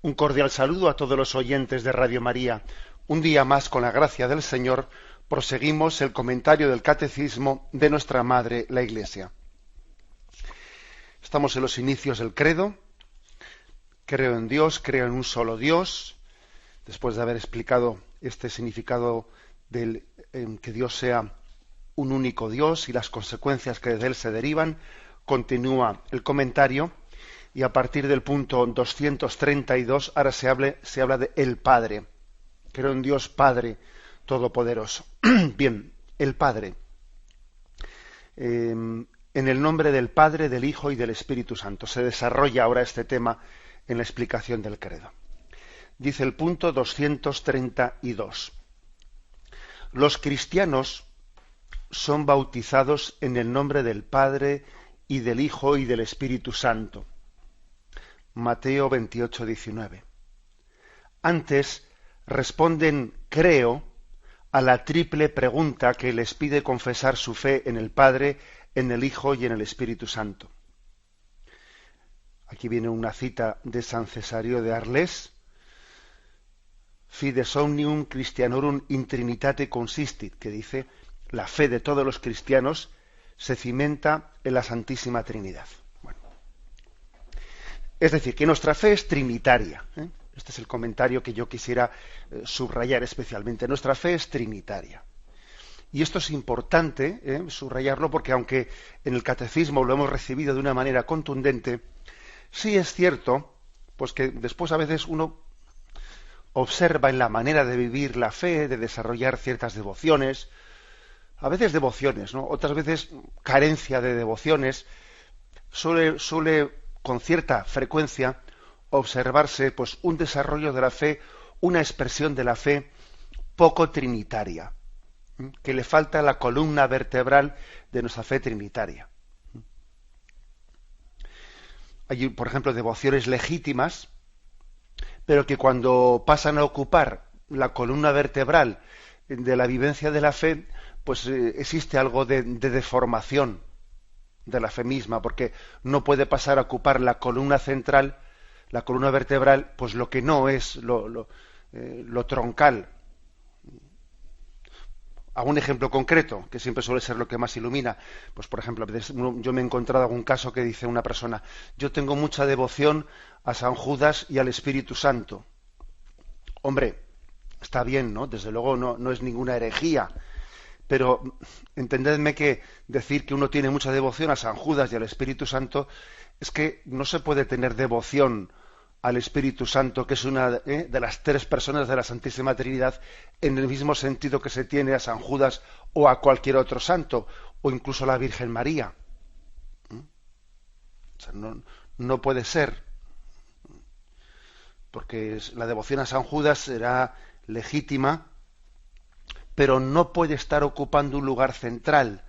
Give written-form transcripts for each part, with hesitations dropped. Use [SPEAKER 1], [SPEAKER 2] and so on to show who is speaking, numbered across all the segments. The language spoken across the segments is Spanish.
[SPEAKER 1] Un cordial saludo a todos los oyentes de Radio María. Un día más, con la gracia del Señor, proseguimos el comentario del Catecismo de nuestra Madre, la Iglesia. Estamos en los inicios del credo. Creo en Dios, creo en un solo Dios. Después de haber explicado este significado del que Dios sea un único Dios y las consecuencias que de él se derivan, continúa el comentario. Y a partir del punto 232, ahora se habla de el Padre. Creo en Dios Padre Todopoderoso. Bien, el Padre. En el nombre del Padre, del Hijo y del Espíritu Santo. Se desarrolla ahora este tema en la explicación del credo. Dice el punto 232. Los cristianos son bautizados en el nombre del Padre y del Hijo y del Espíritu Santo. Mateo 28, 19. Antes responden creo a la triple pregunta que les pide confesar su fe en el Padre, en el Hijo y en el Espíritu Santo. Aquí viene una cita de San Cesario de Arles. Fides omnium Christianorum in Trinitate consistit, que dice, la fe de todos los cristianos se cimenta en la Santísima Trinidad. Es decir, que nuestra fe es trinitaria. Este es el comentario que yo quisiera subrayar especialmente. Nuestra fe es trinitaria. Y esto es importante subrayarlo porque aunque en el catecismo lo hemos recibido de una manera contundente, sí es cierto pues que después a veces uno observa en la manera de vivir la fe, de desarrollar ciertas devociones, a veces devociones, ¿no? Otras veces carencia de devociones, suele con cierta frecuencia observarse pues un desarrollo de la fe, una expresión de la fe poco trinitaria, que le falta la columna vertebral de nuestra fe trinitaria. Hay, por ejemplo, devociones legítimas, pero que cuando pasan a ocupar la columna vertebral de la vivencia de la fe, pues existe algo de deformación de la fe misma, porque no puede pasar a ocupar la columna central, la columna vertebral, pues lo que no es lo troncal. Hago un ejemplo concreto, que siempre suele ser lo que más ilumina. Pues, por ejemplo, yo me he encontrado algún caso que dice una persona, yo tengo mucha devoción a San Judas y al Espíritu Santo. Hombre, está bien, ¿no? Desde luego no es ninguna herejía. Pero entendedme que decir que uno tiene mucha devoción a San Judas y al Espíritu Santo es que no se puede tener devoción al Espíritu Santo, que es una de las tres personas de la Santísima Trinidad, en el mismo sentido que se tiene a San Judas o a cualquier otro santo, o incluso a la Virgen María. O sea, no puede ser, porque la devoción a San Judas será legítima, pero no puede estar ocupando un lugar central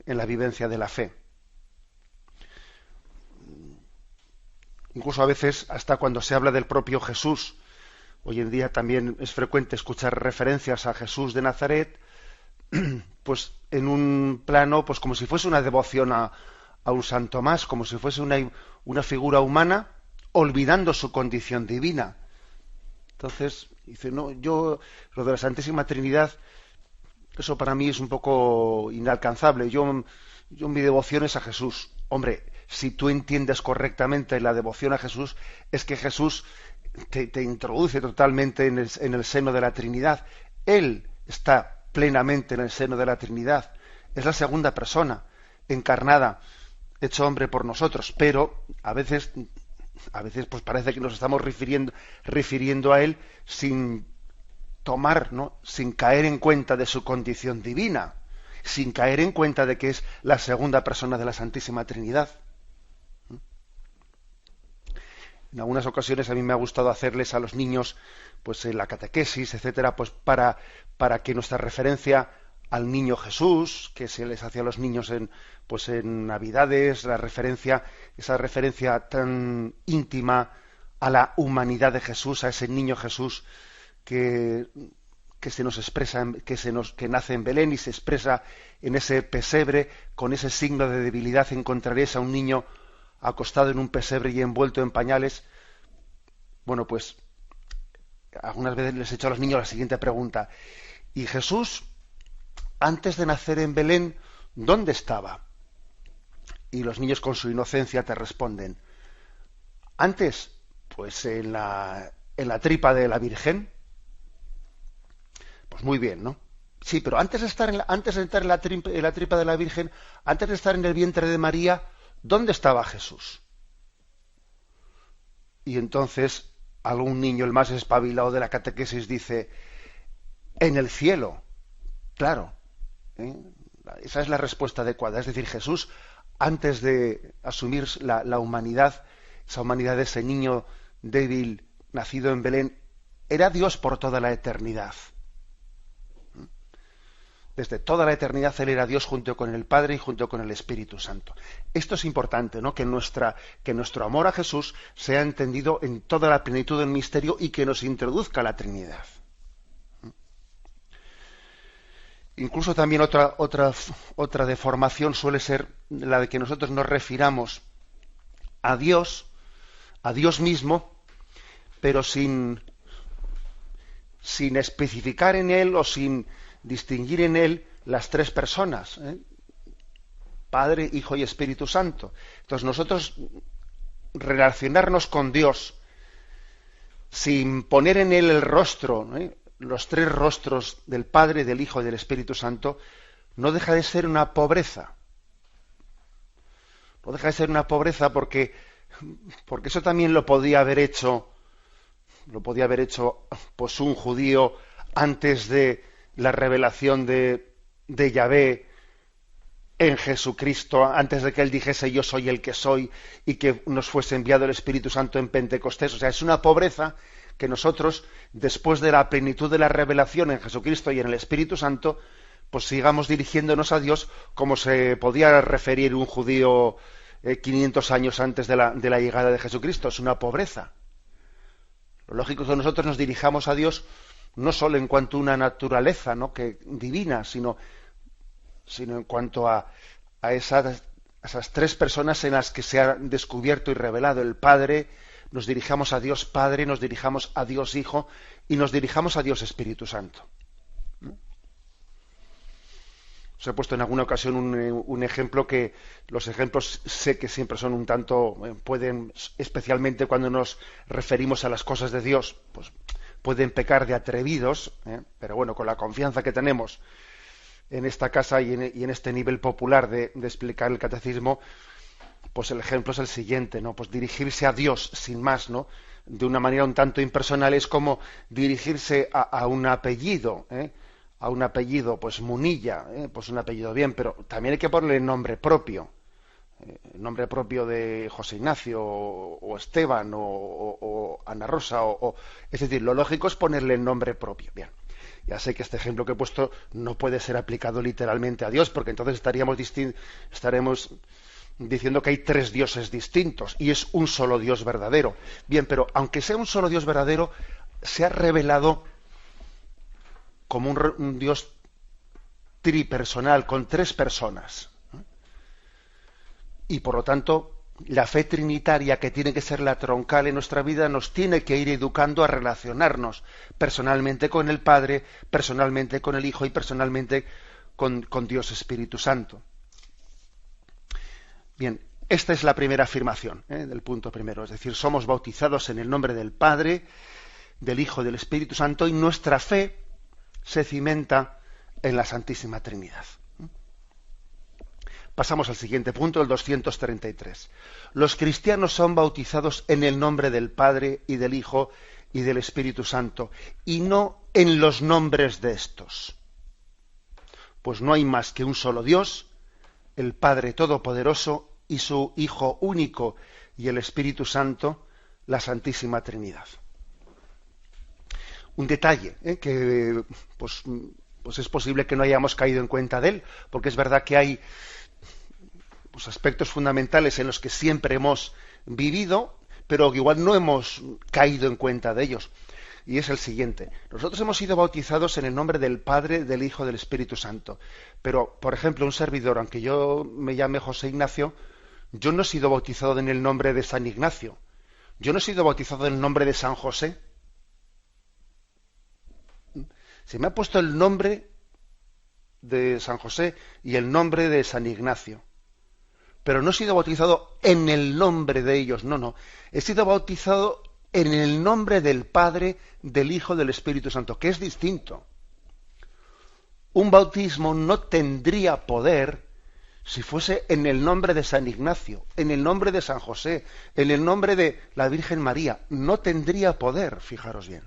[SPEAKER 1] en la vivencia de la fe. Incluso a veces, hasta cuando se habla del propio Jesús, hoy en día también es frecuente escuchar referencias a Jesús de Nazaret, pues en un plano, pues como si fuese una devoción a un santo más, como si fuese una figura humana, olvidando su condición divina. Entonces, dice, no, lo de la Santísima Trinidad, eso para mí es un poco inalcanzable. Yo mi devoción es a Jesús. Hombre, si tú entiendes correctamente la devoción a Jesús, es que Jesús te introduce totalmente en el seno de la Trinidad. Él está plenamente en el seno de la Trinidad. Es la segunda persona, encarnada, hecho hombre por nosotros. Pero a veces pues parece que nos estamos refiriendo a él sin tomar, ¿no? Sin caer en cuenta de su condición divina, sin caer en cuenta de que es la segunda persona de la Santísima Trinidad. En algunas ocasiones a mí me ha gustado hacerles a los niños, pues en la catequesis, etcétera, pues para que nuestra referencia al niño Jesús, que se les hace a los niños en Navidades, esa referencia tan íntima a la humanidad de Jesús, a ese niño Jesús que se nos expresa, que nace en Belén y se expresa en ese pesebre, con ese signo de debilidad encontraréis a un niño acostado en un pesebre y envuelto en pañales. Bueno, pues algunas veces les he hecho a los niños la siguiente pregunta. ¿Y Jesús, antes de nacer en Belén, dónde estaba? Y los niños con su inocencia te responden, antes, pues en la tripa de la Virgen. Pues muy bien, ¿no? Sí, pero antes de estar antes de estar en la tripa de la Virgen, antes de estar en el vientre de María, ¿dónde estaba Jesús? Y entonces algún niño, el más espabilado de la catequesis, dice, en el cielo. Claro, ¿eh? Esa es la respuesta adecuada. Es decir, Jesús, antes de asumir la humanidad, esa humanidad de ese niño débil nacido en Belén, era Dios por toda la eternidad. Desde toda la eternidad Él era Dios junto con el Padre y junto con el Espíritu Santo. Esto es importante, ¿no? Que nuestro amor a Jesús sea entendido en toda la plenitud del misterio y que nos introduzca a la Trinidad. Incluso también otra deformación suele ser la de que nosotros nos refiramos a Dios mismo, pero sin especificar en Él o sin distinguir en Él las tres personas, ¿eh? Padre, Hijo y Espíritu Santo. Entonces nosotros relacionarnos con Dios sin poner en Él el rostro, ¿eh? Los tres rostros del Padre, del Hijo y del Espíritu Santo, no deja de ser una pobreza. No deja de ser una pobreza porque eso también lo podía haber hecho pues un judío antes de la revelación de Yahvé en Jesucristo, antes de que Él dijese yo soy el que soy y que nos fuese enviado el Espíritu Santo en Pentecostés. O sea, es una pobreza que nosotros, después de la plenitud de la revelación en Jesucristo y en el Espíritu Santo, pues sigamos dirigiéndonos a Dios como se podía referir un judío 500 años antes de la llegada de Jesucristo. Es una pobreza. Lo lógico es que nosotros nos dirijamos a Dios no solo en cuanto a una naturaleza, ¿no?, que divina, sino en cuanto a esas tres personas en las que se ha descubierto y revelado el Padre. Nos dirijamos a Dios Padre, nos dirijamos a Dios Hijo y nos dirijamos a Dios Espíritu Santo. Os he puesto en alguna ocasión un ejemplo que los ejemplos sé que siempre son un tanto, pueden, especialmente cuando nos referimos a las cosas de Dios, pues pueden pecar de atrevidos, pero bueno, con la confianza que tenemos en esta casa y en este nivel popular de explicar el catecismo, pues el ejemplo es el siguiente, ¿no? Pues dirigirse a Dios sin más, ¿no?, de una manera un tanto impersonal es como dirigirse a un apellido, a un apellido, pues Munilla, pues un apellido bien, pero también hay que ponerle nombre propio, el nombre propio de José Ignacio o Esteban o Ana Rosa es decir, lo lógico es ponerle el nombre propio. Bien, ya sé que este ejemplo que he puesto no puede ser aplicado literalmente a Dios, porque entonces estaremos diciendo que hay tres dioses distintos y es un solo Dios verdadero. Bien, pero aunque sea un solo Dios verdadero, se ha revelado como un Dios tripersonal, con tres personas. Y por lo tanto, la fe trinitaria, que tiene que ser la troncal en nuestra vida, nos tiene que ir educando a relacionarnos personalmente con el Padre, personalmente con el Hijo y personalmente con Dios Espíritu Santo. Bien, esta es la primera afirmación, del punto primero, es decir, somos bautizados en el nombre del Padre, del Hijo y del Espíritu Santo, y nuestra fe se cimenta en la Santísima Trinidad. Pasamos al siguiente punto, el 233. Los cristianos son bautizados en el nombre del Padre y del Hijo y del Espíritu Santo, y no en los nombres de estos. Pues no hay más que un solo Dios, el Padre Todopoderoso, y su Hijo único y el Espíritu Santo, la Santísima Trinidad. Un detalle que pues es posible que no hayamos caído en cuenta de él, porque es verdad que hay pues aspectos fundamentales en los que siempre hemos vivido, pero que igual no hemos caído en cuenta de ellos. Y es el siguiente. Nosotros hemos sido bautizados en el nombre del Padre, del Hijo y del Espíritu Santo. Pero, por ejemplo, un servidor, aunque yo me llame José Ignacio, yo no he sido bautizado en el nombre de San Ignacio. Yo no he sido bautizado en el nombre de San José. Se me ha puesto el nombre de San José y el nombre de San Ignacio. Pero no he sido bautizado en el nombre de ellos, no, no. He sido bautizado en el nombre del Padre, del Hijo, del Espíritu Santo, que es distinto. Un bautismo no tendría poder si fuese en el nombre de San Ignacio, en el nombre de San José, en el nombre de la Virgen María. No tendría poder, fijaros bien.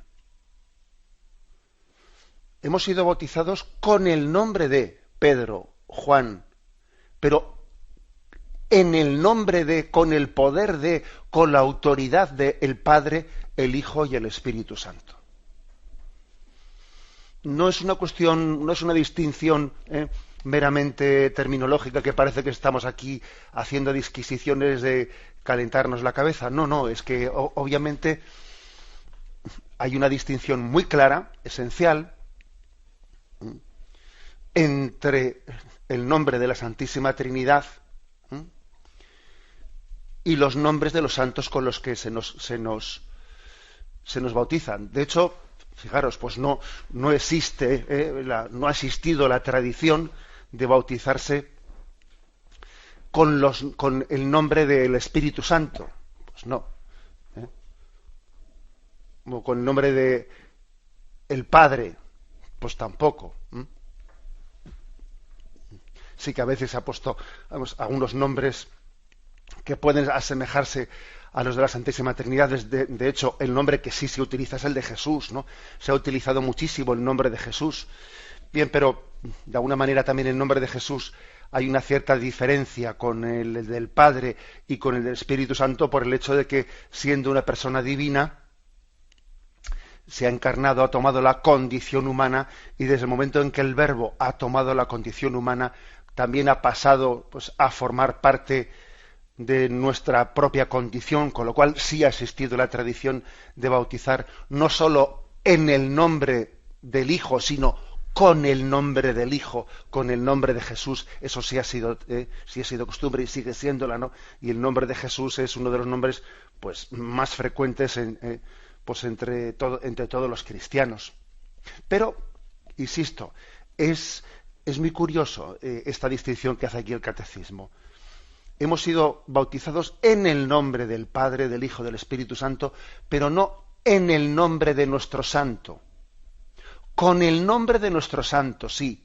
[SPEAKER 1] Hemos sido bautizados con el nombre de Pedro, Juan, pero en el nombre de, con el poder de, con la autoridad de el Padre, el Hijo y el Espíritu Santo. No es una cuestión, no es una distinción meramente terminológica que parece que estamos aquí haciendo disquisiciones de calentarnos la cabeza. No, no, es que obviamente hay una distinción muy clara, esencial, entre el nombre de la Santísima Trinidad y los nombres de los santos con los que se nos bautizan. De hecho, fijaros, pues no existe, no ha existido la tradición de bautizarse con el nombre del Espíritu Santo. Pues no. O con el nombre de el Padre, pues tampoco. Sí que a veces se ha puesto algunos nombres que pueden asemejarse a los de la Santísima Trinidad. De hecho, el nombre que sí se utiliza es el de Jesús, ¿no? Se ha utilizado muchísimo el nombre de Jesús. Bien, pero de alguna manera también el nombre de Jesús hay una cierta diferencia con el del Padre y con el del Espíritu Santo por el hecho de que, siendo una persona divina, se ha encarnado, ha tomado la condición humana, y desde el momento en que el Verbo ha tomado la condición humana, también ha pasado, pues, a formar parte de nuestra propia condición, con lo cual sí ha existido la tradición de bautizar no sólo en el nombre del Hijo, sino con el nombre del Hijo, con el nombre de Jesús. Eso sí ha sido costumbre y sigue siéndola, ¿no? Y el nombre de Jesús es uno de los nombres, pues, más frecuentes pues entre todos los cristianos. Pero, insisto, es muy curioso esta distinción que hace aquí el Catecismo. Hemos sido bautizados en el nombre del Padre, del Hijo, del Espíritu Santo, pero no en el nombre de nuestro santo. Con el nombre de nuestro santo, sí,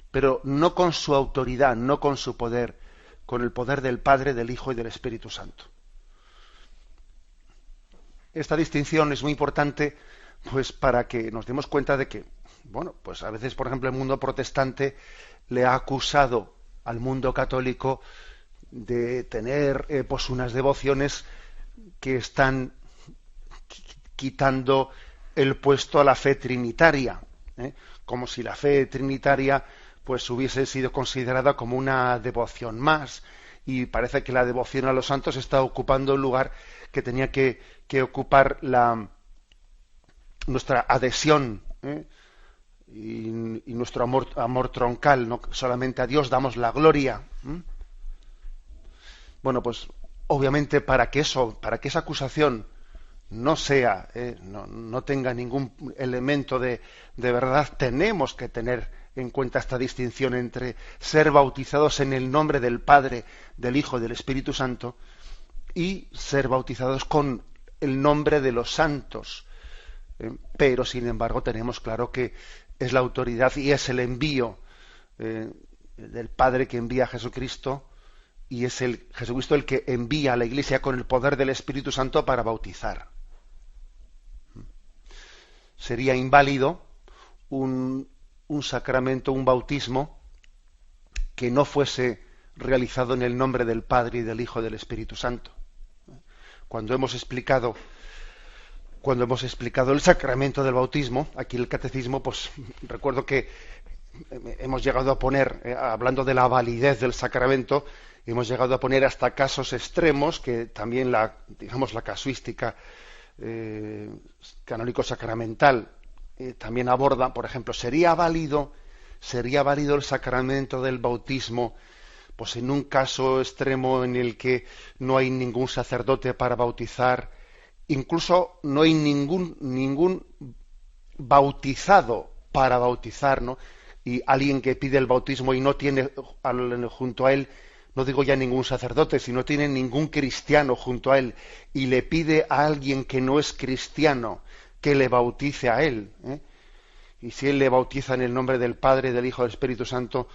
[SPEAKER 1] pero no con su autoridad, no con su poder, con el poder del Padre, del Hijo y del Espíritu Santo. Esta distinción es muy importante, pues, para que nos demos cuenta de que, bueno, pues a veces, por ejemplo, el mundo protestante le ha acusado al mundo católico de tener pues unas devociones que están quitando el puesto a la fe trinitaria, como si la fe trinitaria pues hubiese sido considerada como una devoción más, y parece que la devoción a los santos está ocupando el lugar que tenía que ocupar nuestra adhesión y nuestro amor troncal. No solamente a Dios damos la gloria. Bueno, pues obviamente para que esa acusación no sea, no tenga ningún elemento de verdad, tenemos que tener en cuenta esta distinción entre ser bautizados en el nombre del Padre, del Hijo y del Espíritu Santo, y ser bautizados con el nombre de los santos. Pero, sin embargo, tenemos claro que es la autoridad y es el envío del Padre que envía a Jesucristo, y es Jesucristo el que envía a la Iglesia con el poder del Espíritu Santo para bautizar. Sería inválido un sacramento, un bautismo, que no fuese realizado en el nombre del Padre y del Hijo y del Espíritu Santo. Cuando hemos explicado el sacramento del bautismo, aquí en el Catecismo, pues recuerdo que hemos llegado a poner, hablando de la validez del sacramento, hemos llegado a poner hasta casos extremos que también la casuística canónico-sacramental también aborda. Por ejemplo, ¿sería válido el sacramento del bautismo pues en un caso extremo en el que no hay ningún sacerdote para bautizar incluso no hay ningún bautizado para bautizar, ¿no? Y alguien que pide el bautismo y no tiene junto a él, no digo ya ningún sacerdote, si no tiene ningún cristiano junto a él y le pide a alguien que no es cristiano que le bautice a él, ¿eh? Y si él le bautiza en el nombre del Padre, del Hijo, del Espíritu Santo,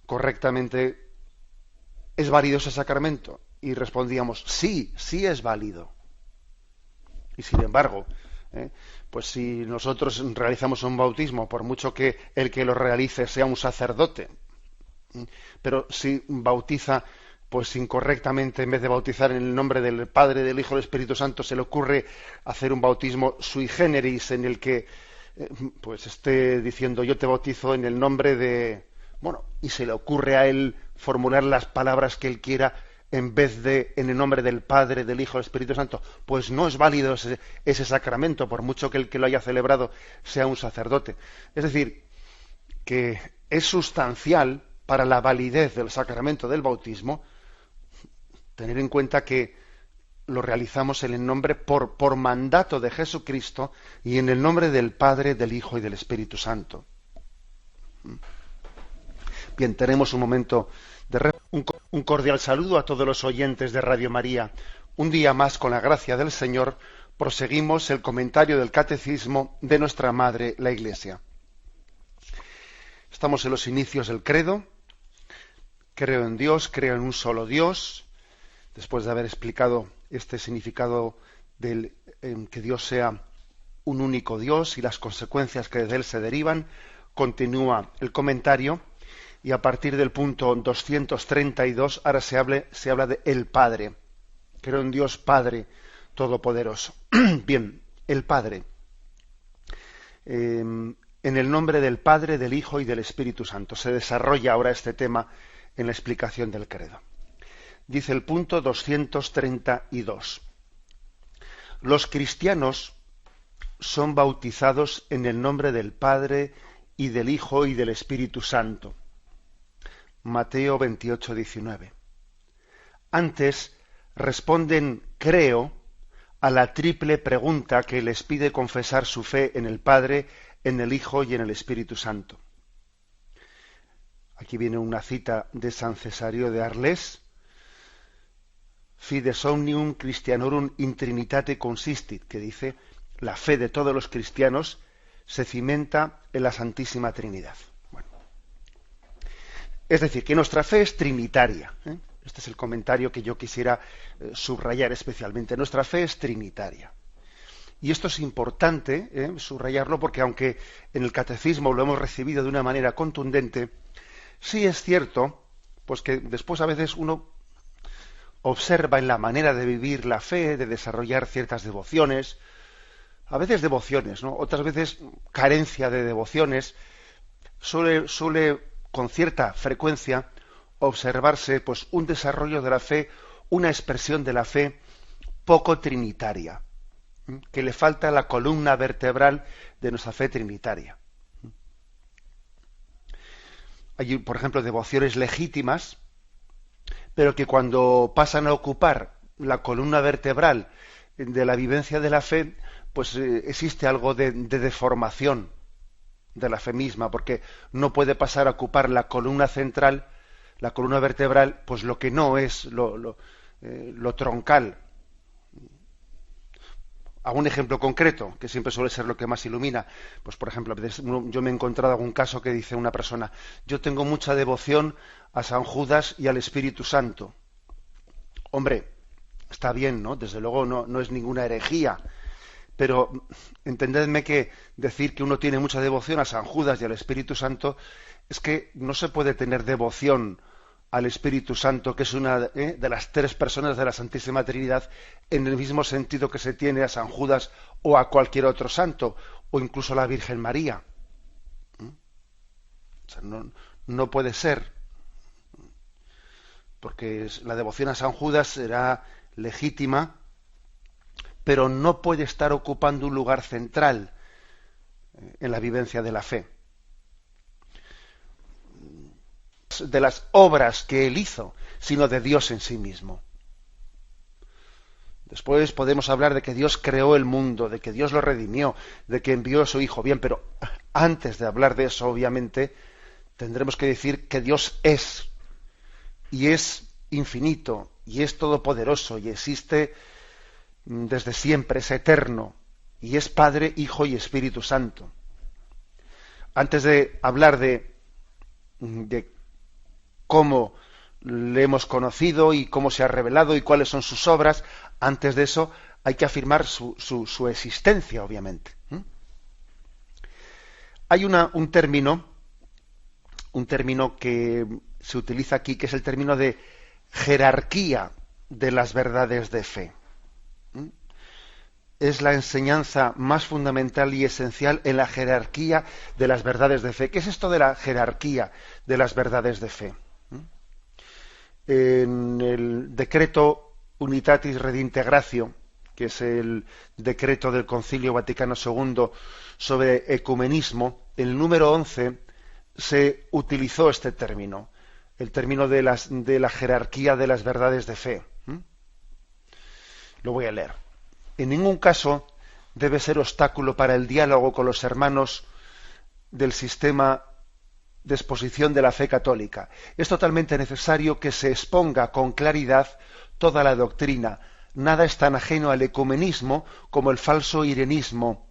[SPEAKER 1] correctamente, ¿es válido ese sacramento? Y respondíamos, sí, sí es válido. Y sin embargo, pues si nosotros realizamos un bautismo, por mucho que el que lo realice sea un sacerdote, pero si bautiza pues incorrectamente, en vez de bautizar en el nombre del Padre, del Hijo y del Espíritu Santo, se le ocurre hacer un bautismo sui generis en el que pues esté diciendo yo te bautizo en el nombre de, bueno, y se le ocurre a él formular las palabras que él quiera en vez de en el nombre del Padre, del Hijo y del Espíritu Santo, pues no es válido ese sacramento, por mucho que el que lo haya celebrado sea un sacerdote. Es decir, que es sustancial para la validez del sacramento del bautismo tener en cuenta que lo realizamos en el nombre por mandato de Jesucristo y en el nombre del Padre, del Hijo y del Espíritu Santo. Bien, tenemos un momento de un cordial saludo a todos los oyentes de Radio María. Un día más, con la gracia del Señor, proseguimos el comentario del Catecismo de nuestra Madre, la Iglesia. Estamos en los inicios del credo. Creo en Dios, creo en un solo Dios. Después de haber explicado este significado del que Dios sea un único Dios y las consecuencias que de él se derivan, continúa el comentario y a partir del punto 232 ahora se habla de el Padre. Creo en Dios Padre Todopoderoso. Bien, el Padre. En el nombre del Padre, del Hijo y del Espíritu Santo. Se desarrolla ahora este tema en la explicación del credo. Dice el punto 232. Los cristianos son bautizados en el nombre del Padre y del Hijo y del Espíritu Santo. Mateo 28, 19. Antes responden creo a la triple pregunta que les pide confesar su fe en el Padre, en el Hijo y en el Espíritu Santo. Aquí viene una cita de San Cesario de Arles. Fides omnium Christianorum in Trinitate consistit, que dice, la fe de todos los cristianos se cimenta en la Santísima Trinidad. Bueno. Es decir, que nuestra fe es trinitaria. Este es el comentario que yo quisiera subrayar especialmente. Nuestra fe es trinitaria. Y esto es importante subrayarlo porque aunque en el catecismo lo hemos recibido de una manera contundente, sí es cierto pues que después a veces uno observa en la manera de vivir la fe, de desarrollar ciertas devociones, a veces devociones, ¿no? Otras veces carencia de devociones, suele con cierta frecuencia observarse pues un desarrollo de la fe, una expresión de la fe poco trinitaria, que le falta la columna vertebral de nuestra fe trinitaria. Hay, por ejemplo, devociones legítimas, pero que cuando pasan a ocupar la columna vertebral de la vivencia de la fe, pues existe algo de deformación de la fe misma, porque no puede pasar a ocupar la columna central, la columna vertebral, pues lo que no es lo troncal. Hago un ejemplo concreto, que siempre suele ser lo que más ilumina. Pues, por ejemplo, yo me he encontrado algún caso que dice una persona, yo tengo mucha devoción a San Judas y al Espíritu Santo. Hombre, está bien, ¿no? Desde luego no es ninguna herejía, pero entendedme que decir que uno tiene mucha devoción a San Judas y al Espíritu Santo es que no se puede tener devoción al Espíritu Santo, que es una de las tres personas de la Santísima Trinidad, en el mismo sentido que se tiene a San Judas o a cualquier otro santo, o incluso a la Virgen María. O sea, no puede ser, porque la devoción a San Judas será legítima, pero no puede estar ocupando un lugar central en la vivencia de la fe. De las obras que él hizo, sino de Dios en sí mismo. Después podemos hablar de que Dios creó el mundo, de que Dios lo redimió, de que envió a su Hijo. Bien, pero antes de hablar de eso, obviamente, tendremos que decir que Dios es, y es infinito, y es todopoderoso, y existe desde siempre, es eterno, y es Padre, Hijo y Espíritu Santo. Antes de hablar de cómo le hemos conocido y cómo se ha revelado y cuáles son sus obras, antes de eso hay que afirmar su existencia, obviamente. Hay un término que se utiliza aquí, que es el término de jerarquía de las verdades de fe. Es la enseñanza más fundamental y esencial en la jerarquía de las verdades de fe. ¿Qué es esto de la jerarquía de las verdades de fe? En el decreto Unitatis Redintegratio, que es el decreto del Concilio Vaticano II sobre ecumenismo, el número 11 se utilizó este término, el término de la jerarquía de las verdades de fe. Lo voy a leer. En ningún caso debe ser obstáculo para el diálogo con los hermanos del sistema de exposición de la fe católica. Es totalmente necesario que se exponga con claridad toda la doctrina. Nada es tan ajeno al ecumenismo como el falso irenismo,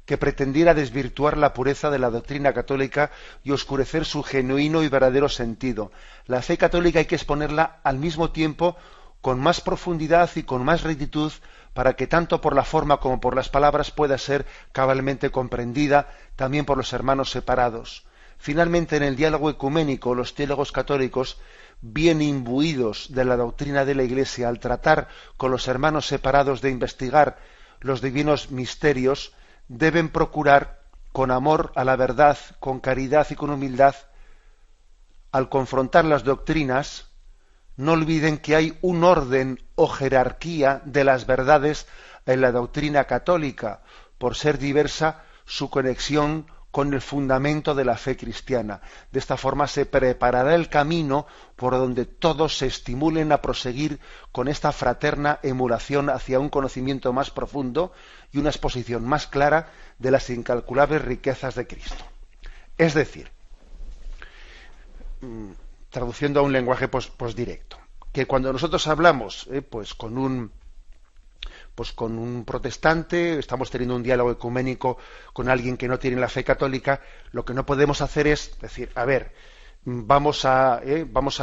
[SPEAKER 1] que pretendiera desvirtuar la pureza de la doctrina católica y oscurecer su genuino y verdadero sentido. La fe católica hay que exponerla al mismo tiempo con más profundidad y con más rectitud, para que tanto por la forma como por las palabras pueda ser cabalmente comprendida también por los hermanos separados. Finalmente, en el diálogo ecuménico, los teólogos católicos, bien imbuidos de la doctrina de la Iglesia, al tratar con los hermanos separados de investigar los divinos misterios, deben procurar, con amor a la verdad, con caridad y con humildad, al confrontar las doctrinas, no olviden que hay un orden o jerarquía de las verdades en la doctrina católica, por ser diversa su conexión con el fundamento de la fe cristiana. De esta forma se preparará el camino por donde todos se estimulen a proseguir con esta fraterna emulación hacia un conocimiento más profundo y una exposición más clara de las incalculables riquezas de Cristo. Es decir, traduciendo a un lenguaje directo, que cuando nosotros hablamos con un protestante, estamos teniendo un diálogo ecuménico con alguien que no tiene la fe católica, lo que no podemos hacer es decir, a ver, vamos a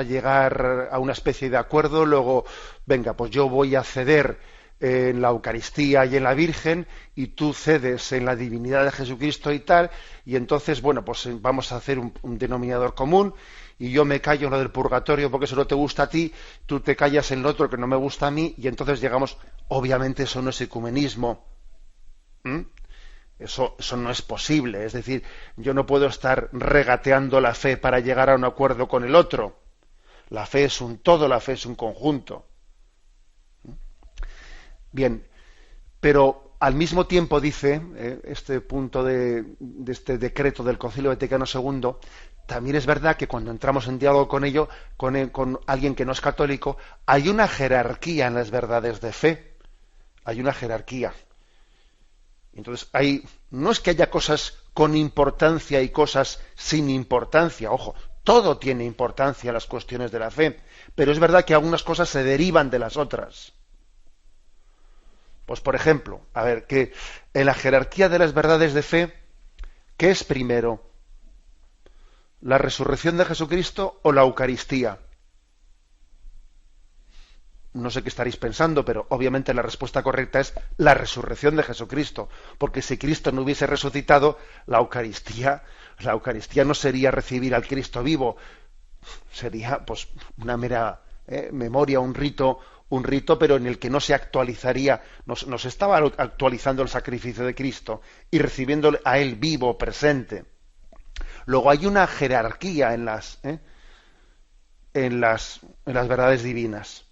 [SPEAKER 1] llegar a una especie de acuerdo, luego, venga, pues yo voy a ceder en la Eucaristía y en la Virgen, y tú cedes en la divinidad de Jesucristo y tal, y entonces, bueno, pues vamos a hacer un denominador común, y yo me callo en lo del purgatorio porque eso no te gusta a ti, tú te callas en lo otro que no me gusta a mí, y entonces llegamos, obviamente eso no es ecumenismo. Eso no es posible, es decir, yo no puedo estar regateando la fe para llegar a un acuerdo con el otro. La fe es un todo, la fe es un conjunto. Bien, pero al mismo tiempo dice este punto de este decreto del Concilio Vaticano II, también es verdad que cuando entramos en diálogo con ello, con alguien que no es católico, hay una jerarquía en las verdades de fe. Hay una jerarquía. Entonces, no es que haya cosas con importancia y cosas sin importancia, ojo, todo tiene importancia en las cuestiones de la fe, pero es verdad que algunas cosas se derivan de las otras. Pues, por ejemplo, a ver, que en la jerarquía de las verdades de fe, ¿qué es primero? ¿La resurrección de Jesucristo o la Eucaristía? No sé qué estaréis pensando, pero obviamente la respuesta correcta es la resurrección de Jesucristo, porque si Cristo no hubiese resucitado, la Eucaristía no sería recibir al Cristo vivo, sería pues una mera memoria, un rito, pero en el que no se actualizaría, no se estaba actualizando el sacrificio de Cristo y recibiéndole a Él vivo, presente. Luego hay una jerarquía en las verdades divinas.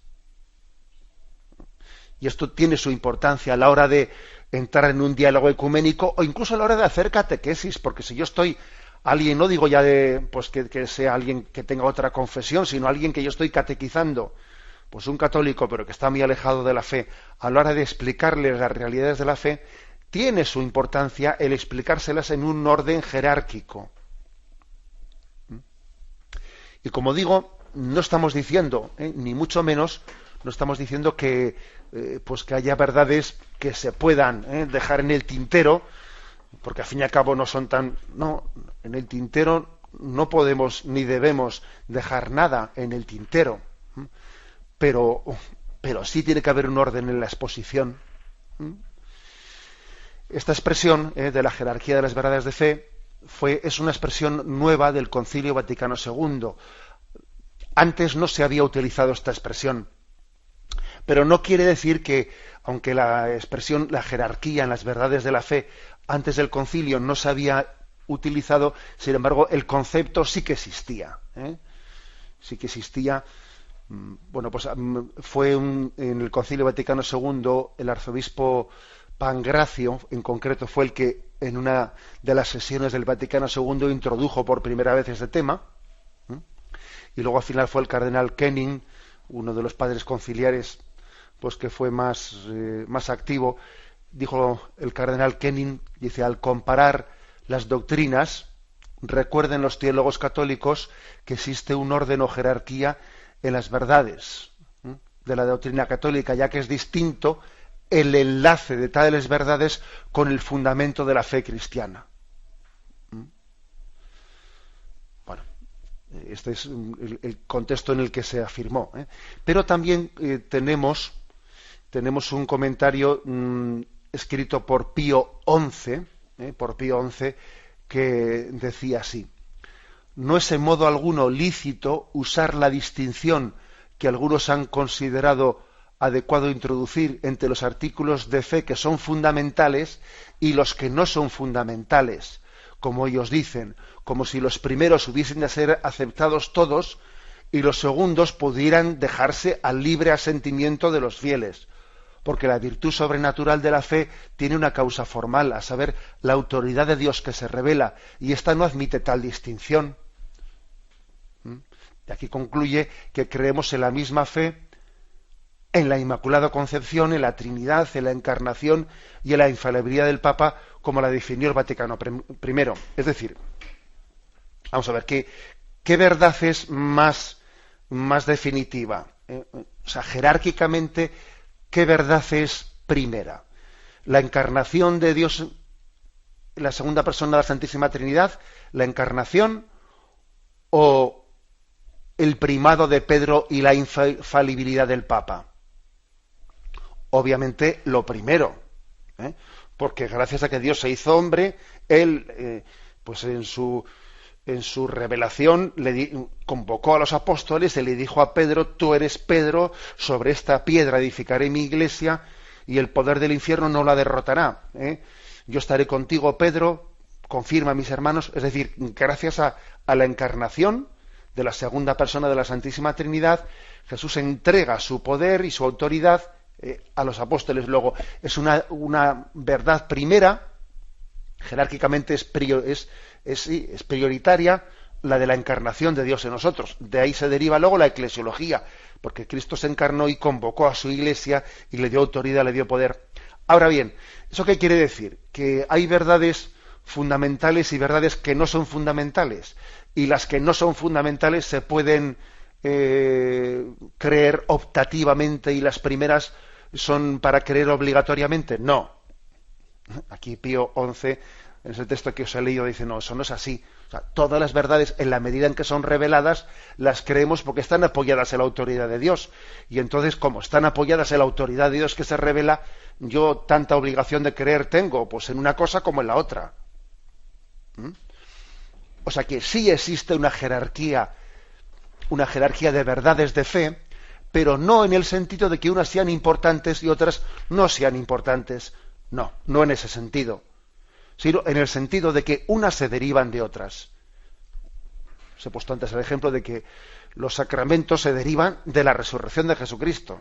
[SPEAKER 1] Y esto tiene su importancia a la hora de entrar en un diálogo ecuménico o incluso a la hora de hacer catequesis, porque si yo estoy alguien, no digo ya que sea alguien que tenga otra confesión, sino alguien que yo estoy catequizando, pues un católico, pero que está muy alejado de la fe, a la hora de explicarle las realidades de la fe, tiene su importancia el explicárselas en un orden jerárquico. Y como digo, no estamos diciendo, ni mucho menos, no estamos diciendo que pues que haya verdades que se puedan dejar en el tintero, porque al fin y al cabo no son tan... No, en el tintero no podemos ni debemos dejar nada en el tintero, pero sí tiene que haber un orden en la exposición. Esta expresión de la jerarquía de las verdades de fe es una expresión nueva del Concilio Vaticano II. Antes no se había utilizado esta expresión, pero no quiere decir que, aunque la expresión, la jerarquía en las verdades de la fe, antes del concilio no se había utilizado, sin embargo, el concepto sí que existía. Sí que existía. Bueno, pues fue en el Concilio Vaticano II, el arzobispo Pangracio, en concreto, fue el que en una de las sesiones del Vaticano II introdujo por primera vez este tema. Y luego al final fue el cardenal Kenning, uno de los padres conciliares, pues que fue más activo. Dijo el cardenal Kenning, dice, al comparar las doctrinas, recuerden los teólogos católicos que existe un orden o jerarquía en las verdades de la doctrina católica, ya que es distinto el enlace de tales verdades con el fundamento de la fe cristiana. Bueno, este es el contexto en el que se afirmó. Pero también tenemos un comentario escrito por Pío XI, que decía así: no es en modo alguno lícito usar la distinción que algunos han considerado adecuado introducir entre los artículos de fe que son fundamentales y los que no son fundamentales, como ellos dicen, como si los primeros hubiesen de ser aceptados todos y los segundos pudieran dejarse al libre asentimiento de los fieles, porque la virtud sobrenatural de la fe tiene una causa formal, a saber, la autoridad de Dios que se revela, y ésta no admite tal distinción. Y aquí concluye que creemos en la misma fe, en la Inmaculada Concepción, en la Trinidad, en la Encarnación y en la infalibilidad del Papa, como la definió el Vaticano I. Es decir, vamos a ver, ¿qué verdad es más definitiva? O sea, jerárquicamente, ¿qué verdad es primera? ¿La encarnación de Dios, la segunda persona de la Santísima Trinidad, la encarnación, o el primado de Pedro y la infalibilidad del Papa? Obviamente lo primero, porque gracias a que Dios se hizo hombre, él, pues en su revelación convocó a los apóstoles y le dijo a Pedro: tú eres Pedro, sobre esta piedra edificaré mi iglesia y el poder del infierno no la derrotará. Yo estaré contigo, Pedro, confirma a mis hermanos. Es decir, gracias a la encarnación de la segunda persona de la Santísima Trinidad, Jesús entrega su poder y su autoridad a los apóstoles. Luego, es una verdad primera, jerárquicamente es prioritaria, la de la encarnación de Dios en nosotros. De ahí se deriva luego la eclesiología, porque Cristo se encarnó y convocó a su iglesia y le dio autoridad, le dio poder. Ahora bien, ¿eso qué quiere decir? Que hay verdades fundamentales y verdades que no son fundamentales, y las que no son fundamentales se pueden creer optativamente y las primeras son para creer obligatoriamente. No. Aquí Pío XI, en ese texto que os he leído, dice: no, eso no es así. O sea, todas las verdades, en la medida en que son reveladas, las creemos porque están apoyadas en la autoridad de Dios. Y entonces, como están apoyadas en la autoridad de Dios que se revela, yo tanta obligación de creer tengo, pues en una cosa como en la otra. O sea que sí existe una jerarquía de verdades de fe, pero no en el sentido de que unas sean importantes y otras no sean importantes. No en ese sentido, sino en el sentido de que unas se derivan de otras. Os he puesto antes el ejemplo de que los sacramentos se derivan de la resurrección de Jesucristo.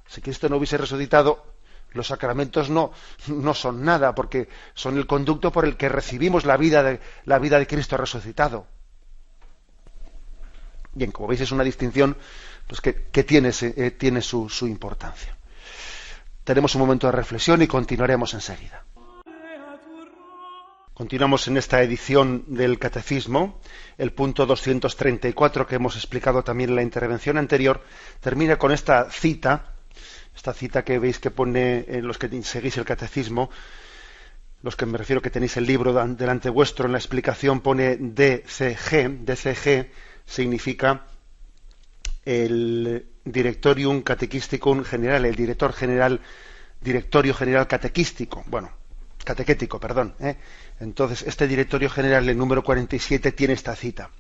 [SPEAKER 1] Si Cristo no hubiese resucitado, los sacramentos no son nada, porque son el conducto por el que recibimos la vida de Cristo resucitado. Bien, como veis, es una distinción pues que tiene, tiene su importancia. Tenemos un momento de reflexión y continuaremos enseguida. Continuamos en esta edición del Catecismo. El punto 234 que hemos explicado también en la intervención anterior termina con esta cita que veis que pone en los que seguís el Catecismo, los que me refiero que tenéis el libro delante vuestro, en la explicación pone DCG. DCG significa el Directorium Catequisticum General, el Directorio General Catequístico, catequético, perdón. Entonces, este Directorio General, el número 47, tiene esta cita.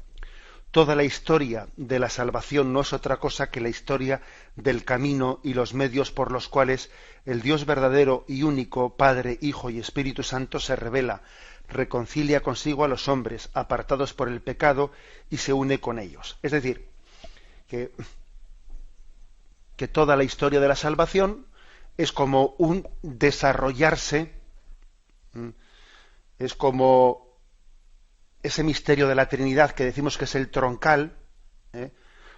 [SPEAKER 1] Toda la historia de la salvación no es otra cosa que la historia del camino y los medios por los cuales el Dios verdadero y único, Padre, Hijo y Espíritu Santo, se revela, reconcilia consigo a los hombres apartados por el pecado y se une con ellos. Es decir, que toda la historia de la salvación es como un desarrollarse, es como ese misterio de la Trinidad que decimos que es el troncal,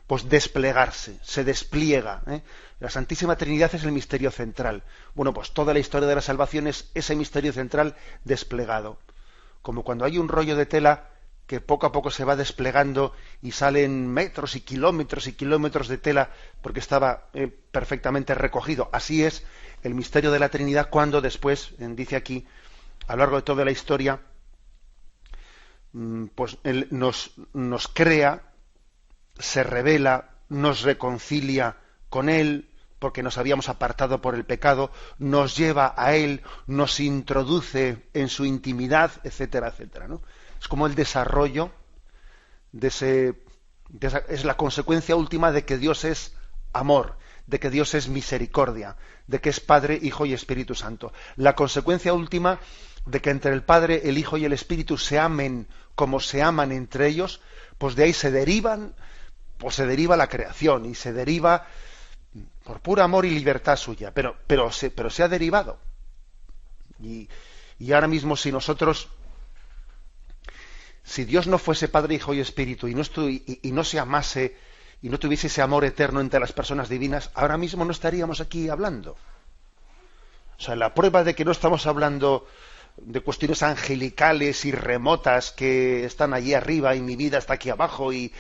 [SPEAKER 1] pues desplegarse, se despliega. La Santísima Trinidad es el misterio central. Bueno, pues toda la historia de la salvación es ese misterio central desplegado. Como cuando hay un rollo de tela que poco a poco se va desplegando y salen metros y kilómetros de tela porque estaba perfectamente recogido. Así es el misterio de la Trinidad cuando después, dice aquí, a lo largo de toda la historia, pues Él nos crea, se revela, nos reconcilia con Él, porque nos habíamos apartado por el pecado, nos lleva a Él, nos introduce en su intimidad, etcétera, etcétera, ¿no? Es como el desarrollo es la consecuencia última de que Dios es amor, de que Dios es misericordia, de que es Padre, Hijo y Espíritu Santo. La consecuencia última de que entre el Padre, el Hijo y el Espíritu se amen como se aman entre ellos, pues de ahí se deriva la creación y se deriva por puro amor y libertad suya, pero se ha derivado. Y ahora mismo si Dios no fuese Padre, Hijo y Espíritu y no se amase y no tuviese ese amor eterno entre las personas divinas, ahora mismo no estaríamos aquí hablando. O sea, la prueba de que no estamos hablando de cuestiones angelicales y remotas que están allí arriba y mi vida está aquí abajo y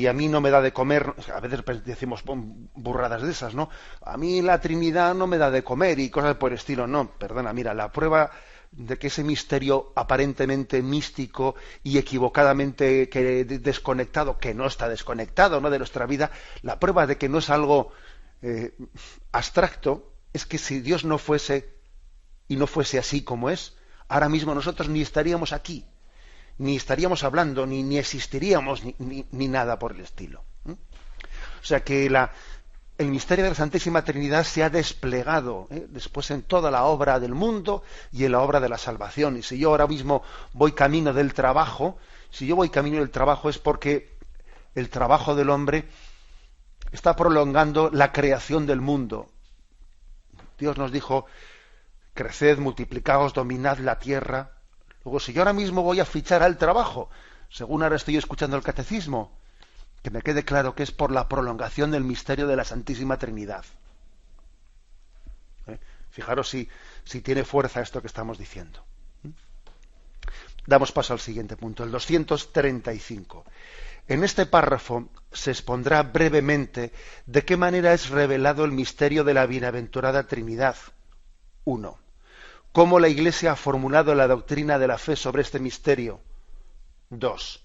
[SPEAKER 1] a mí no me da de comer, a veces decimos burradas de esas, ¿no? A mí la Trinidad no me da de comer y cosas por el estilo. No, perdona, mira, la prueba de que ese misterio aparentemente místico y equivocadamente desconectado, que no está desconectado, ¿no?, de nuestra vida, la prueba de que no es algo abstracto es que si Dios no fuese así como es, ahora mismo nosotros ni estaríamos aquí, ni estaríamos hablando, ni existiríamos, ni nada por el estilo. O sea que el misterio de la Santísima Trinidad se ha desplegado después en toda la obra del mundo y en la obra de la salvación. Y si yo ahora mismo voy camino del trabajo, es porque el trabajo del hombre está prolongando la creación del mundo. Dios nos dijo: creced, multiplicaos, dominad la tierra. Luego, si yo ahora mismo voy a fichar al trabajo, según ahora estoy escuchando el catecismo, que me quede claro que es por la prolongación del misterio de la Santísima Trinidad. Fijaros si tiene fuerza esto que estamos diciendo. Damos paso al siguiente punto, el 235. En este párrafo se expondrá brevemente de qué manera es revelado el misterio de la bienaventurada Trinidad. 1. ¿Cómo la Iglesia ha formulado la doctrina de la fe sobre este misterio? 2.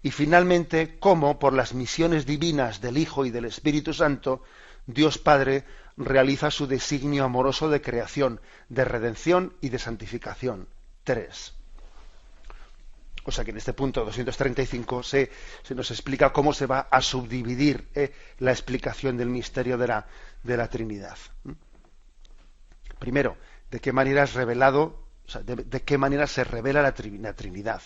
[SPEAKER 1] Y finalmente, cómo, por las misiones divinas del Hijo y del Espíritu Santo, Dios Padre realiza su designio amoroso de creación, de redención y de santificación. 3. O sea que en este punto 235 se nos explica cómo se va a subdividir la explicación del misterio de la Trinidad. Primero, de qué manera es revelado, o sea, de qué manera se revela la Trinidad.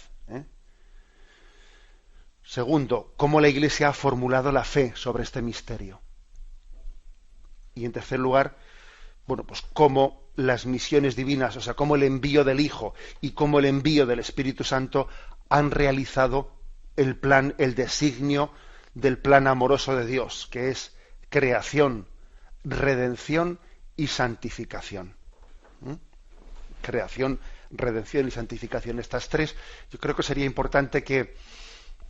[SPEAKER 1] Segundo, cómo la Iglesia ha formulado la fe sobre este misterio. Y en tercer lugar, pues cómo las misiones divinas, o sea, cómo el envío del Hijo y cómo el envío del Espíritu Santo han realizado el designio del plan amoroso de Dios, que es creación, redención y santificación. Creación, redención y santificación. Estas tres, yo creo que sería importante que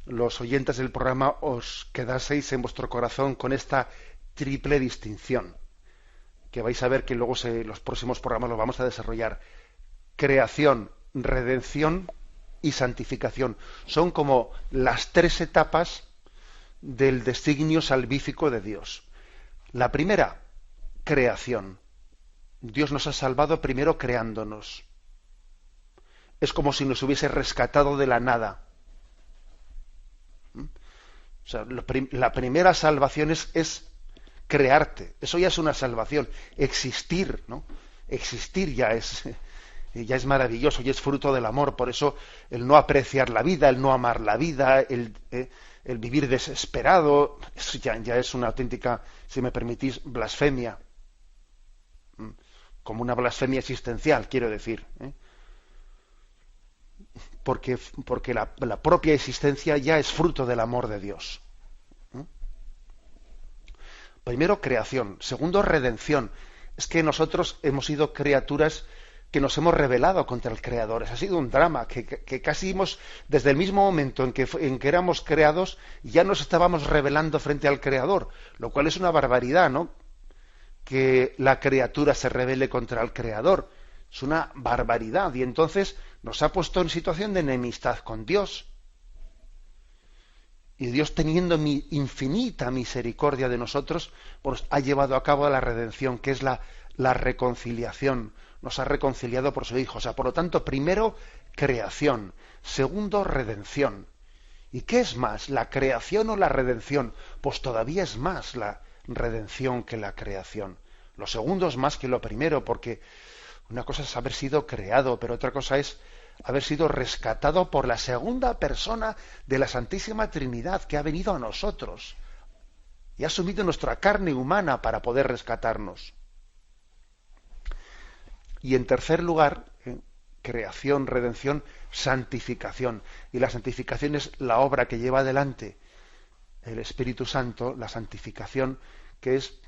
[SPEAKER 1] los oyentes del programa os quedaseis en vuestro corazón con esta triple distinción, que vais a ver que luego los próximos programas los vamos a desarrollar. Creación, redención y santificación. Son como las tres etapas del designio salvífico de Dios. La primera, creación. Dios nos ha salvado primero creándonos. Es como si nos hubiese rescatado de la nada. O sea, la primera salvación es crearte. Eso ya es una salvación. Existir, ¿no? Existir ya es maravilloso y es fruto del amor. Por eso el no apreciar la vida, el no amar la vida, el vivir desesperado, eso ya es una auténtica, si me permitís, blasfemia. Como una blasfemia existencial, quiero decir. Porque la propia existencia ya es fruto del amor de Dios. Primero, creación. Segundo, redención. Es que nosotros hemos sido criaturas que nos hemos rebelado contra el Creador. Ha sido un drama, que casi desde el mismo momento en que éramos creados, ya nos estábamos rebelando frente al Creador, lo cual es una barbaridad, ¿no? Que la criatura se rebele contra el Creador. Es una barbaridad. Y entonces nos ha puesto en situación de enemistad con Dios. Y Dios, teniendo infinita misericordia de nosotros, pues ha llevado a cabo la redención, que es la reconciliación. Nos ha reconciliado por su Hijo. O sea, por lo tanto, primero, creación. Segundo, redención. ¿Y qué es más, la creación o la redención? Pues todavía es más la redención que la creación. Lo segundo es más que lo primero, porque una cosa es haber sido creado, pero otra cosa es haber sido rescatado por la segunda persona de la Santísima Trinidad, que ha venido a nosotros y ha asumido nuestra carne humana para poder rescatarnos. Y en tercer lugar, creación, redención, santificación. Y la santificación es la obra que lleva adelante el Espíritu Santo, la santificación, que es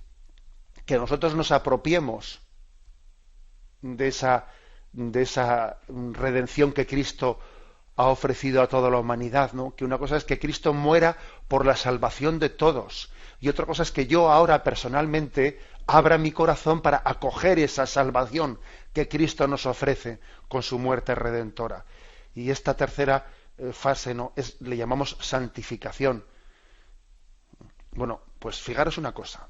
[SPEAKER 1] que nosotros nos apropiemos de esa redención que Cristo ha ofrecido a toda la humanidad, ¿no? Que una cosa es que Cristo muera por la salvación de todos, y otra cosa es que yo ahora personalmente abra mi corazón para acoger esa salvación que Cristo nos ofrece con su muerte redentora. Y esta tercera fase, ¿no?, le llamamos santificación. Bueno, pues fijaros una cosa.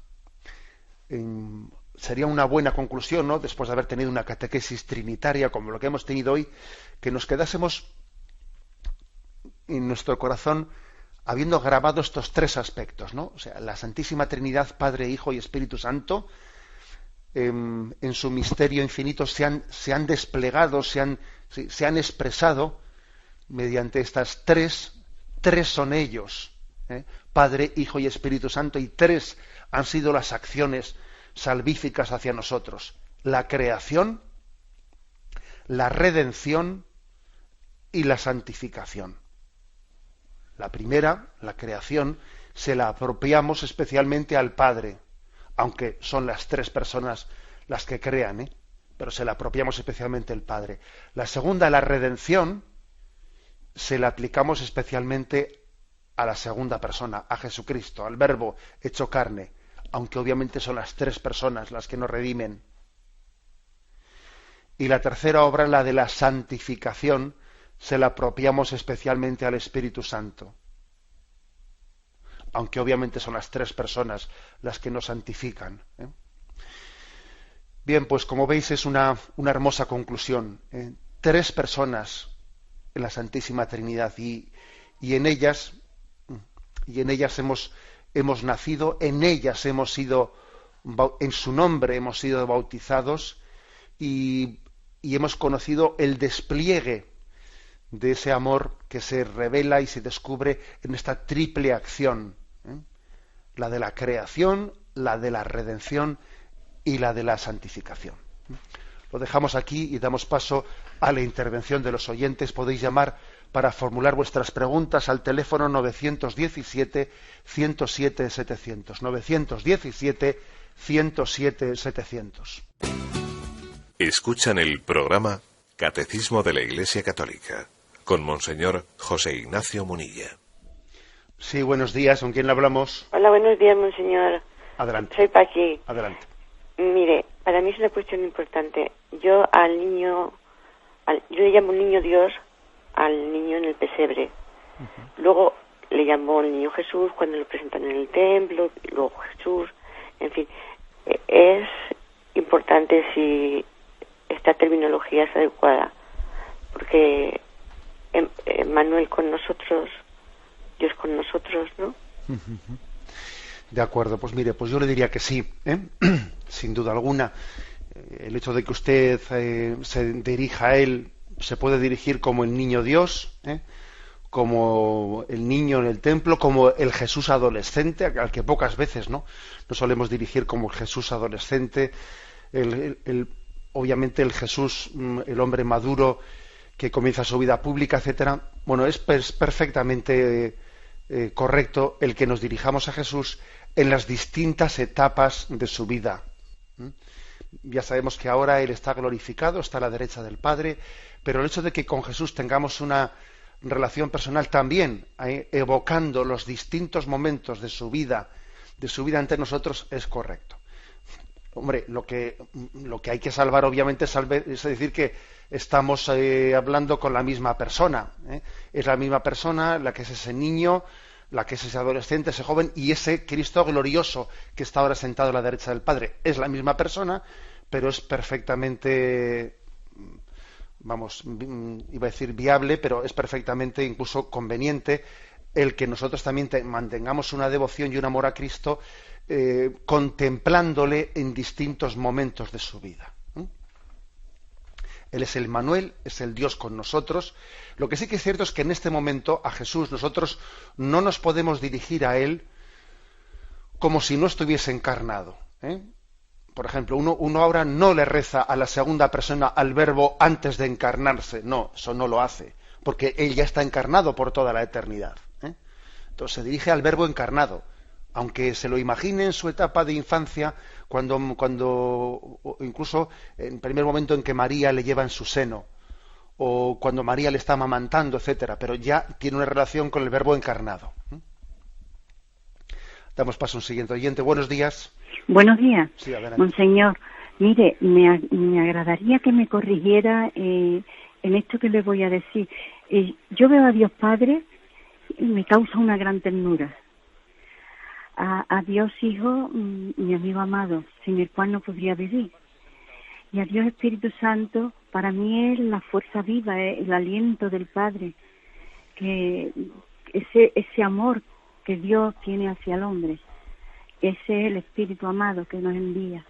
[SPEAKER 1] Sería una buena conclusión, ¿no?, después de haber tenido una catequesis trinitaria como lo que hemos tenido hoy, que nos quedásemos en nuestro corazón habiendo grabado estos tres aspectos, ¿no? O sea, la Santísima Trinidad, Padre, Hijo y Espíritu Santo, en su misterio infinito se han desplegado, se han expresado mediante estas tres son ellos, Padre, Hijo y Espíritu Santo, y tres han sido las acciones salvíficas hacia nosotros: la creación, la redención y la santificación. La primera, la creación, se la apropiamos especialmente al Padre, aunque son las tres personas las que crean, pero se la apropiamos especialmente al Padre. La segunda, la redención, se la aplicamos especialmente a la segunda persona, a Jesucristo, al Verbo hecho carne, aunque obviamente son las tres personas las que nos redimen. Y la tercera obra, la de la santificación, se la apropiamos especialmente al Espíritu Santo, aunque obviamente son las tres personas las que nos santifican. Bien, pues como veis es una hermosa conclusión. Tres personas en la Santísima Trinidad y en ellas hemos nacido, en ellas hemos sido, en su nombre hemos sido bautizados y hemos conocido el despliegue de ese amor que se revela y se descubre en esta triple acción, la de la creación, la de la redención y la de la santificación. Lo dejamos aquí y damos paso a la intervención de los oyentes. Podéis llamar para formular vuestras preguntas al teléfono 917-107-700. 917-107-700.
[SPEAKER 2] Escuchan el programa Catecismo de la Iglesia Católica con Monseñor José Ignacio Munilla.
[SPEAKER 1] Sí, buenos días. ¿Con quién le hablamos?
[SPEAKER 3] Hola, buenos días, monseñor.
[SPEAKER 1] Adelante.
[SPEAKER 3] Soy Paqui.
[SPEAKER 1] Adelante.
[SPEAKER 3] Mire, para mí es una cuestión importante. Yo le llamo niño Dios al niño en el pesebre. Luego le llamo el niño Jesús cuando lo presentan en el templo, y luego Jesús, en fin. Es importante si esta terminología es adecuada, porque Emmanuel con nosotros, Dios con nosotros, ¿no?
[SPEAKER 1] De acuerdo, pues mire, pues yo le diría que sí, sin duda alguna. El hecho de que usted se dirija a él, se puede dirigir como el niño Dios, como el niño en el templo, como el Jesús adolescente, al que pocas veces no solemos dirigir como el Jesús adolescente, obviamente el Jesús, el hombre maduro que comienza su vida pública, etcétera. Bueno, es perfectamente correcto el que nos dirijamos a Jesús en las distintas etapas de su vida. Ya sabemos que ahora Él está glorificado, está a la derecha del Padre, pero el hecho de que con Jesús tengamos una relación personal también, evocando los distintos momentos de su vida ante nosotros, es correcto. Hombre, lo que hay que salvar obviamente es decir que estamos hablando con la misma persona. Es la misma persona la que es ese niño, la que es ese adolescente, ese joven, y ese Cristo glorioso que está ahora sentado a la derecha del Padre. Es la misma persona, pero es perfectamente, iba a decir viable, pero es perfectamente incluso conveniente el que nosotros también mantengamos una devoción y un amor a Cristo contemplándole en distintos momentos de su vida. Él es el Manuel, es el Dios con nosotros. Lo que sí que es cierto es que en este momento a Jesús nosotros no nos podemos dirigir a Él como si no estuviese encarnado. Por ejemplo, uno ahora no le reza a la segunda persona, al Verbo, antes de encarnarse. No, eso no lo hace, porque Él ya está encarnado por toda la eternidad. Entonces se dirige al Verbo encarnado. Aunque se lo imagine en su etapa de infancia, cuando incluso en el primer momento en que María le lleva en su seno, o cuando María le está amamantando, etcétera, pero ya tiene una relación con el Verbo encarnado. Damos paso a un siguiente oyente. Buenos días.
[SPEAKER 4] Buenos días,
[SPEAKER 1] sí,
[SPEAKER 4] monseñor. Mire, me agradaría que me corrigiera en esto que le voy a decir. Yo veo a Dios Padre y me causa una gran ternura. A Dios Hijo, mi amigo amado, sin el cual no podría vivir. Y a Dios Espíritu Santo, para mí es la fuerza viva, es el aliento del Padre, que ese amor que Dios tiene hacia el hombre, ese es el Espíritu amado que nos envía,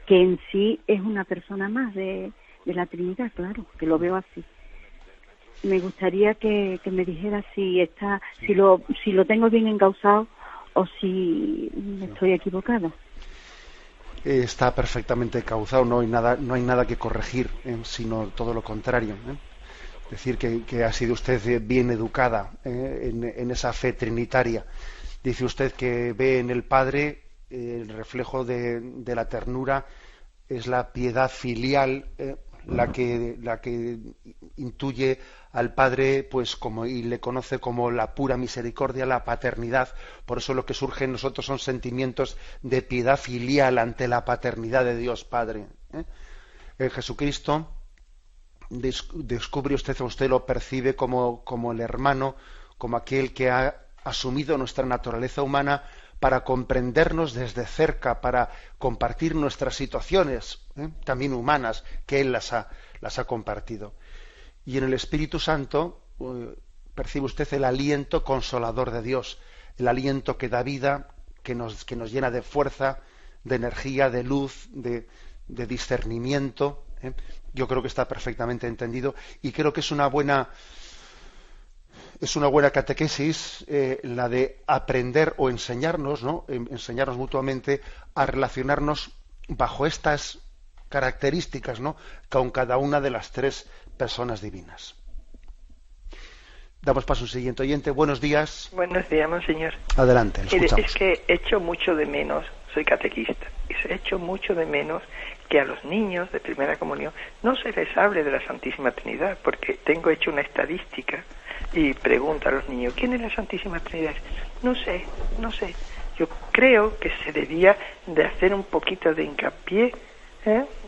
[SPEAKER 4] que en sí es una persona más de la Trinidad, claro, que lo veo así. Me gustaría que me dijera si lo tengo bien encauzado o si me estoy equivocada.
[SPEAKER 1] Está perfectamente cauzado, no hay nada que corregir, sino todo lo contrario. Es decir, que ha sido usted bien educada en esa fe trinitaria. Dice usted que ve en el Padre el reflejo de la ternura, es la piedad filial, la que intuye al Padre, pues y le conoce como la pura misericordia, la paternidad. Por eso lo que surge en nosotros son sentimientos de piedad filial ante la paternidad de Dios Padre. En Jesucristo descubre usted lo percibe como el hermano, como aquel que ha asumido nuestra naturaleza humana para comprendernos desde cerca, para compartir nuestras situaciones, también humanas, que Él las ha compartido. Y en el Espíritu Santo percibe usted el aliento consolador de Dios, el aliento que da vida, que nos llena de fuerza, de energía, de luz, de discernimiento. Yo creo que está perfectamente entendido y creo que es una buena catequesis la de aprender o enseñarnos, enseñarnos mutuamente a relacionarnos bajo estas características, con cada una de las tres personas divinas. Damos paso a un siguiente oyente. Buenos días.
[SPEAKER 5] Buenos días, monseñor.
[SPEAKER 1] Adelante, lo
[SPEAKER 5] Mire,
[SPEAKER 1] escuchamos.
[SPEAKER 5] es que echo mucho de menos, soy catequista, y echo mucho de menos que a los niños de primera comunión no se les hable de la Santísima Trinidad, porque tengo hecho una estadística y pregunto a los niños, ¿quién es la Santísima Trinidad? No sé. Yo creo que se debía de hacer un poquito de hincapié.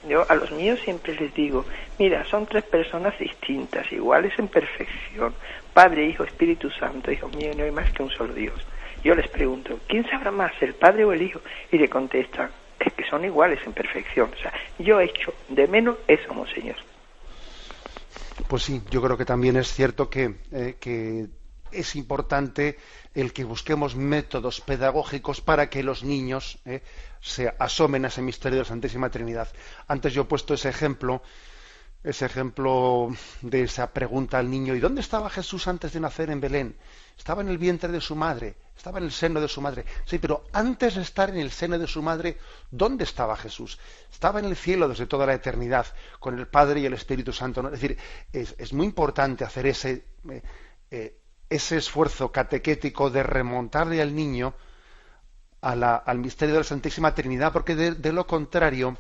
[SPEAKER 5] Yo a los míos siempre les digo, mira, son tres personas distintas, iguales en perfección, Padre, Hijo, Espíritu Santo. Hijo mío, no hay más que un solo Dios. Yo les pregunto, ¿quién sabrá más, el Padre o el Hijo? Y le contestan, es que son iguales en perfección. O sea, yo echo de menos eso, monseñor.
[SPEAKER 1] Pues sí, yo creo que también es cierto que es importante el que busquemos métodos pedagógicos para que los niños se asomen a ese misterio de la Santísima Trinidad. Antes yo he puesto ese ejemplo de esa pregunta al niño, ¿y dónde estaba Jesús antes de nacer en Belén? Estaba en el vientre de su madre, estaba en el seno de su madre. Sí, pero antes de estar en el seno de su madre, ¿dónde estaba Jesús? Estaba en el cielo desde toda la eternidad, con el Padre y el Espíritu Santo, ¿no? Es decir, es muy importante hacer ese esfuerzo catequético de remontarle al niño al misterio de la Santísima Trinidad, porque de lo contrario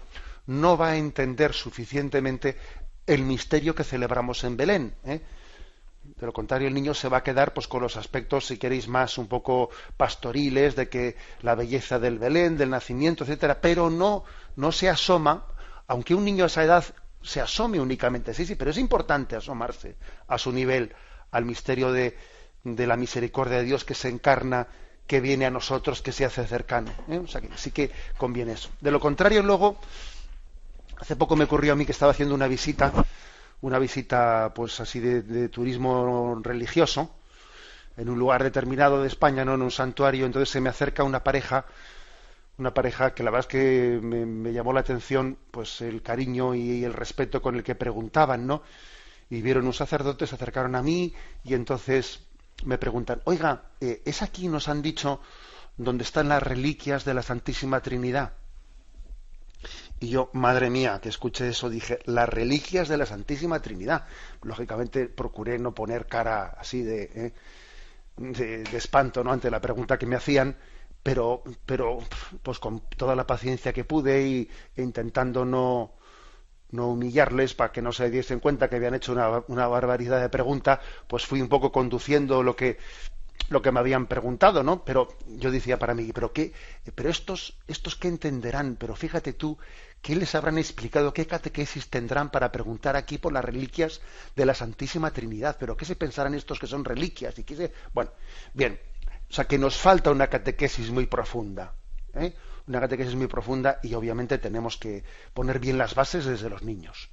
[SPEAKER 1] no va a entender suficientemente el misterio que celebramos en Belén. De lo contrario, el niño se va a quedar pues con los aspectos, si queréis, más un poco pastoriles, de que la belleza del Belén, del nacimiento, etcétera, pero no se asoma, aunque un niño a esa edad se asome únicamente, sí, pero es importante asomarse a su nivel al misterio de la misericordia de Dios que se encarna, que viene a nosotros, que se hace cercano. O sea que sí que conviene eso. De lo contrario, luego, hace poco me ocurrió a mí que estaba haciendo una visita pues así de turismo religioso, en un lugar determinado de España, no en un santuario. Entonces se me acerca una pareja que la verdad es que me llamó la atención, pues el cariño y el respeto con el que preguntaban, ¿no? Y vieron un sacerdote, se acercaron a mí y entonces me preguntan, oiga, ¿es aquí, nos han dicho, donde están las reliquias de la Santísima Trinidad? Y yo, madre mía, que escuché eso, dije, las reliquias de la Santísima Trinidad. Lógicamente procuré no poner cara así de espanto, ¿no?, ante la pregunta que me hacían, pero pues con toda la paciencia que pude e intentando no humillarles para que no se diesen cuenta que habían hecho una barbaridad de pregunta, pues fui un poco conduciendo lo que me habían preguntado, ¿no? Pero yo decía para mí, pero estos qué entenderán, pero fíjate tú, ¿qué les habrán explicado? ¿Qué catequesis tendrán para preguntar aquí por las reliquias de la Santísima Trinidad? ¿Pero qué se pensarán estos que son reliquias? Bueno, bien, o sea que nos falta una catequesis muy profunda, una catequesis muy profunda, y obviamente tenemos que poner bien las bases desde los niños.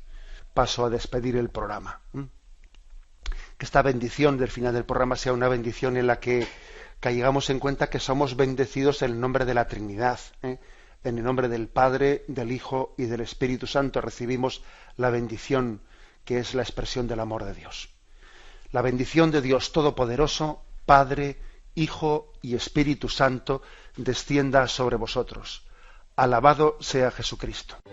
[SPEAKER 1] Paso a despedir el programa. Que esta bendición del final del programa sea una bendición en la que caigamos en cuenta que somos bendecidos en el nombre de la Trinidad. En el nombre del Padre, del Hijo y del Espíritu Santo recibimos la bendición que es la expresión del amor de Dios. La bendición de Dios Todopoderoso, Padre, Hijo y Espíritu Santo, descienda sobre vosotros. Alabado sea Jesucristo.